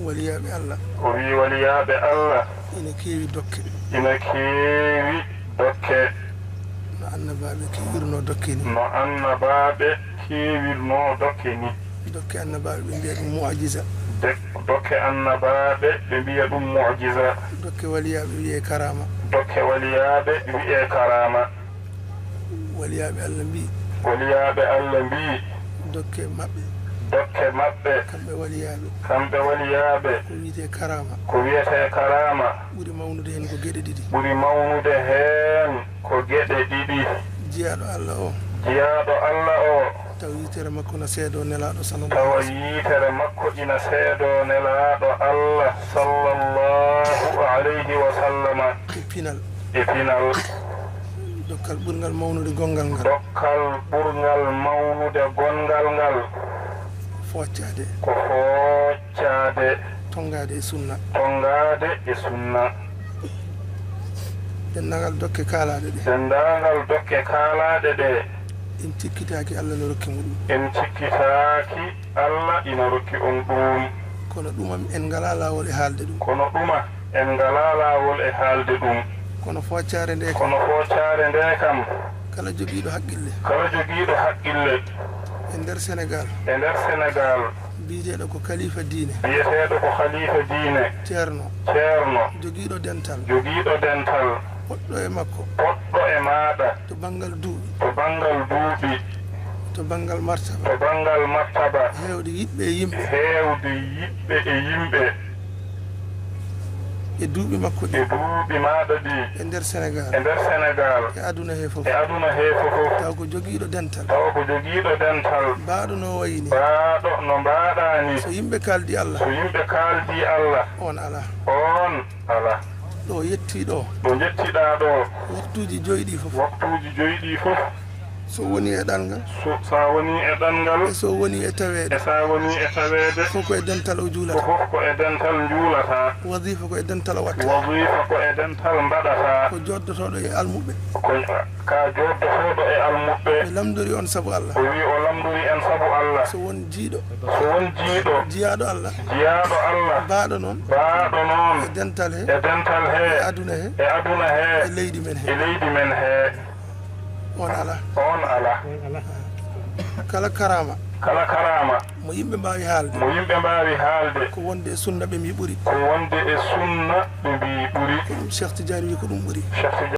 waliyaɓe Allah o wi waliyaɓe Allah ina keewi dokke ina keewi dokke no annabaɓe keewirno dokke ni no annabaɓe keewirno dokke ni dokke annabaɓe ɓe mbiya ɗum mu'jiza dokke annabaɓe ɓe mbiya ɗum mu'jiza dokke waliyaɓe wiye karama dokke waliyaɓe wiye karama waliyaɓe Allah mbi waliyaɓe Allah mbi dokke maɓɓe kamɓe waliyaɓe ko wiyete karama ko wiyete karama ɓuri mawnude hen ko gueɗe ɗiɗi ɓuri mawnude hen ko gueɗe ɗiɗi jiyaɗo Allah o taw yitere makko na seedo nelaɗo tawa yitere makko ina seedo nelaɗo Allah sallallahu alayhi wa sallama e pinal dokkal ɓurgal mawnude gongal ngal foccade ko foccade tongade e sunna dendagal dokke kalaɗe ɗe en cikkitaki Allah no rokki muɗum ina rokki on ɗum kono ɗuma en ngala lawol e haalde ɗum kono foccare nde kam kala jogiiɗo haqqille e nder Sénégal biyeteɗo ko khalifa diine ceerno jogiiɗo dental poɗɗo e makko e maɗa to banggal duuɓi to banggal martaba hewde yiɓɓe e yimɓe e duuɓi makko ɗi maɗa ɗi e nder Sénégal e aduna he fof taw ko jogiiɗo dental mbaɗo no wayni no mbaɗani so yimɓe kaldi Allah on ala ɗo yettiɗo jettiɗa ɗo waktuji joyɗi fof so woni e ɗalngal sa woni e ɗalngal e so woni e taweede fof ko e dental o juulata wadifa ko e dental o watta ko joddotoɗo e almuɓe ɓe lamdori on sabu Allah so won jiiɗo jiyaɗo Allah mbaɗo noon e dental he e aduna he e leydi men he on ala kala karama mo yimɓe mbawi haalde ko wonde e sunna ɓe mbi ɓuuri ko ɗum Cheikh Tidiane wi ko ɗum ɓuuri